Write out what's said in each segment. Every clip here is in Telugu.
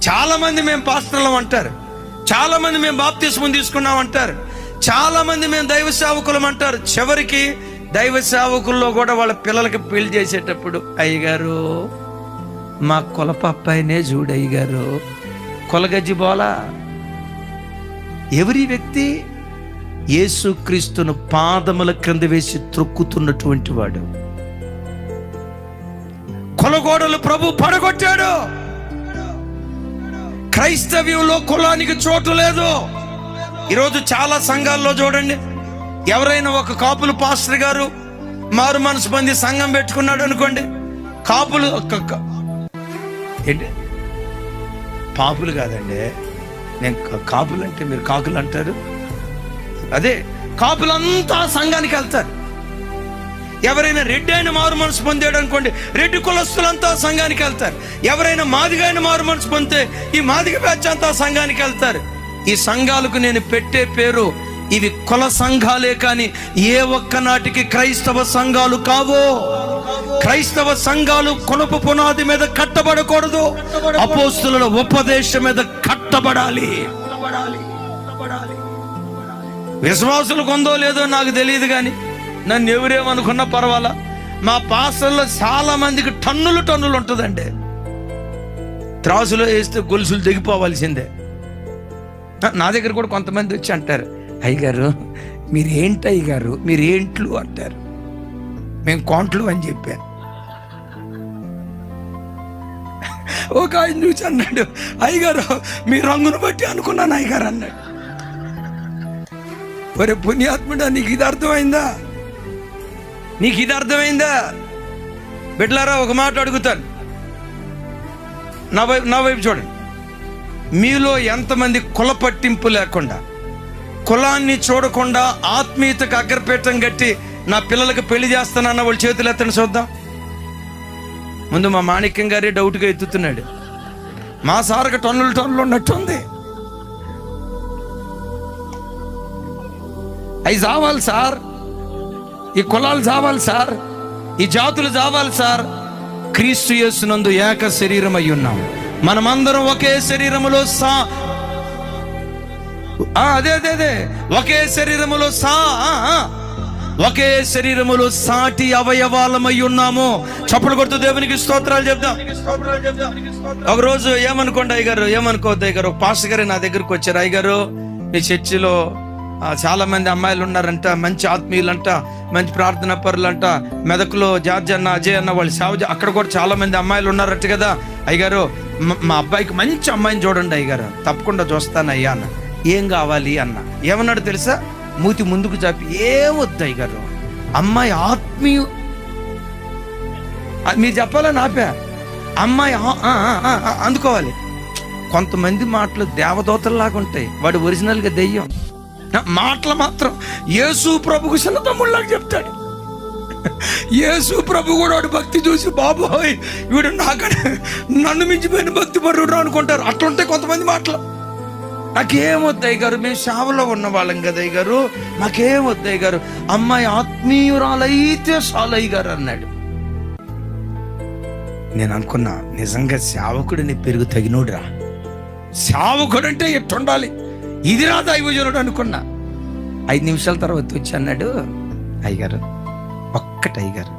చాలా మంది మేము పాస్టర్లం అంటారు, చాలా మంది మేము బాప్తిస్మం తీసుకున్నాం అంటారు, చాలా మంది మేము దైవ సేవకులం అంటారు. చివరికి దైవ సేవకుల్లో కూడా వాళ్ళ పిల్లలకి పెళ్లి చేసేటప్పుడు, అయ్యగారు మా కొలప అబ్బాయినే చూడు అయ్యగారు, కొలగజ్జి బోలా. ఎవరి వ్యక్తి? యేసుక్రీస్తును పాదముల క్రింద వేసి త్రొక్కుతున్నటువంటి వాడు. కొలగోడలు ప్రభు పడగొట్టాడు. క్రైస్తవ్యంలో కులానికి చోటు లేదు. ఈరోజు చాలా సంఘాల్లో చూడండి, ఎవరైనా ఒక కాపులు పాస్టర్ గారు మారు మనసు పొంది సంఘం పెట్టుకున్నాడు అనుకోండి, కాపులు ఏంటి పాపులు కాదండి, నేను కాపులు అంటే మీరు కాకులు అంటారు, అదే కాపులంతా సంఘానికి వెళ్తారు. ఎవరైనా రెడ్డి అయిన మారు మనసు పొందాడు అనుకోండి, రెడ్డి కులస్తులంతా సంఘానికి వెళ్తారు. ఎవరైనా మాదిగ అయిన మారు మనసు పొందితే ఈ మాదిగ బ్యాచ్ అంతా సంఘానికి వెళ్తారు. ఈ సంఘాలకు నేను పెట్టే పేరు, ఇవి కుల సంఘాలే కానీ ఏ ఒక్క నాటికి క్రైస్తవ సంఘాలు కావో. క్రైస్తవ సంఘాలు కులపు పునాది మీద కట్టబడకూడదు, అపోస్తుల ఉపదేశం మీద కట్టబడాలి. విశ్వాసులు కొందో లేదో నాకు తెలియదు కానీ నన్ను ఎవరేమనుకున్నా పర్వాలా, మా పాస్టర్లో చాలా మందికి టన్నులు టన్నులు ఉంటుందండి. త్రాసులో వేస్తే గొలుసులు దిగిపోవాల్సిందే. నా దగ్గర కూడా కొంతమంది వచ్చి అంటారు, అయ్యగారు మీరేంటి అయ్యగారు, మీరేంట్లు అంటారు. మేము కోంట్లు అని చెప్పాను. ఒక ఆయన చూసి అన్నాడు, అయ్యగారు మీ రంగును బట్టి అనుకున్నాను అయ్యగారు అన్నాడు. ఒరే పుణ్యాత్ముడా, నీకు ఇది అర్థమైందా? నీకు ఇది అర్థమైందా? బిడ్డలారా, ఒక మాట అడుగుతాను, నా వైపు చూడండి. మీలో ఎంతమంది కుల పట్టింపు లేకుండా, కులాన్ని చూడకుండా ఆత్మీయతకు అగ్రపీఠం కట్టి నా పిల్లలకు పెళ్లి చేస్తానన్న వాళ్ళు చేతులు ఎత్తని చూద్దాం. ముందు మా మాణిక్యం గారే డౌట్గా ఎత్తుతున్నాడు, మా సార్కి టన్నులు టన్నులు ఉన్నట్టుంది. అవి చావాలి సార్, ఈ కులాలు చావాలి సార్, ఈ జాతులు చావాలి సార్. క్రీస్తు యేసునందు ఏక శరీరం అయి ఉన్నాం, మనమందరం ఒకే శరీరములో అదే ఒకే శరీరములో ఒకే శరీరములో సాటి అవయవాలమై ఉన్నాము. చప్పుడు కొడుతూ దేవునికి స్తోత్రాలు చెప్దాం. ఒకరోజు ఏమనుకోండి అయ్యగారు, ఏమనుకోవద్దు అయ్యగారు, ఒక పాస్టర్ గారు నా దగ్గరకు వచ్చారు. అయ్యగారు మీ చర్చిలో చాలా మంది అమ్మాయిలు ఉన్నారంట, మంచి ఆత్మీయులంట, మంచి ప్రార్థన పరులంట, మెదకులో జార్జ్ అన్న, అజయ్ అన్న వాళ్ళు సేవ, అక్కడ కూడా చాలా మంది అమ్మాయిలు ఉన్నారట కదా అయ్యగారు, మా అబ్బాయికి మంచి అమ్మాయిని చూడండి అయ్యగారు. తప్పకుండా చూస్తాను అయ్యా అన్న. ఏం కావాలి అన్న. ఏమన్నాడు తెలుసా? మూతి ముందుకు చాపి, ఏమొద్దు అయ్యగారు, అమ్మాయి ఆత్మీయు, మీరు చెప్పాలని ఆపా, అమ్మాయి అందుకోవాలి. కొంతమంది మాటలు దేవదూతల్లాగా ఉంటాయి, వాడు ఒరిజినల్గా దెయ్యం. మాటలు మాత్రం యేసు ప్రభుకు చిన్న తమ్ముళ్ళలాగా చెప్తాడు. యేసు ప్రభు కూడా వాడు భక్తి చూసి, బాబోయ్ వీడు నన్ను మించిపోయిన భక్తి పరుడు అనుకుంటారు. అట్లుంటాయి కొంతమంది మాటలు. నాకేమొద్దయ్య గారు, మేము సేవలో ఉన్న వాళ్ళం కదా అయ్య గారు, మాకేమొద్దయ్య గారు, అమ్మాయి ఆత్మీయురాలైతే చాలయ్య గారు అన్నాడు. నేను అనుకున్నా, నిజంగా సేవకుడిని పెరుగు తగినోడురా, సేవకుడు అంటే ఎట్టుండాలి, ఇది రా దైవజనుడు అనుకున్నా. 5 నిమిషాల తర్వాత వచ్చి అన్నాడు, అయ్యగారు ఒక్కటి అయ్యగారు,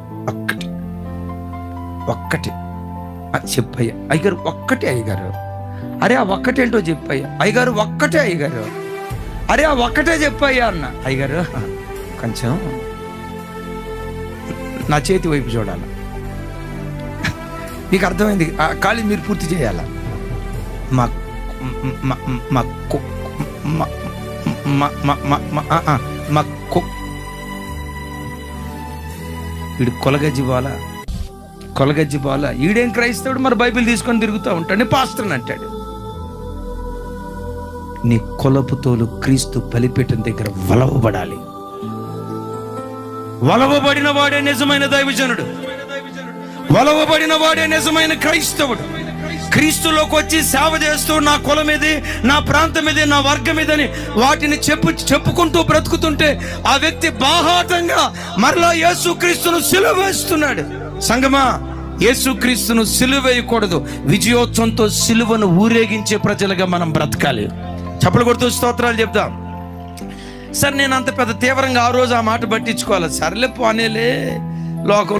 ఒక్కటి చెప్పయ్యా అయ్యగారు, ఒక్కటే అయ్యగారు. అరే ఆ ఒక్కటేంటో చెప్పయ్యా అయ్యగారు, ఒక్కటే అయ్యగారు. అరే ఆ ఒక్కటే చెప్పయ్యా అన్న. అయ్యగారు కొంచెం నా చేతి వైపు చూడాల, మీకు అర్థమైంది, ఖాళీ మీరు పూర్తి చేయాల. వీడు కొలగజ్జి బాల, ఈడేం క్రైస్తవుడు, మరి బైబిల్ తీసుకొని తిరుగుతూ ఉంటాడు, నీ పాస్టర్ని అంటాడు. నీ కొలపుతోలు క్రీస్తు బలిపీఠం దగ్గర వలవబడాలి. వలవబడిన వాడే నిజమైన దైవజనుడు, వలవబడిన వాడే నిజమైన క్రైస్తవుడు. క్రీస్తులోకి వచ్చి సేవ చేస్తూ నా కులం ఇది, నా ప్రాంతం ఇది, నా వర్గం ఇదని వాటిని చెప్పుకుంటూ బ్రతుకుతుంటే ఆ వ్యక్తి బాహాటంగా మరలా యేసు క్రీస్తును సిలువ వేస్తున్నాడు. సంగమా, యేసుక్రీస్తును సిలువ వేయకూడదు. విజయోత్సవంతో సిలువను ఊరేగించే ప్రజలుగా మనం బ్రతకాలి. చప్పలు కొడుతూ స్తోత్రాలు చెప్దాం. సార్ నేను అంత పెద్ద తీవ్రంగా ఆ రోజు ఆ మాట పట్టించుకోవాలి, సర్లే పోనేలే లోకం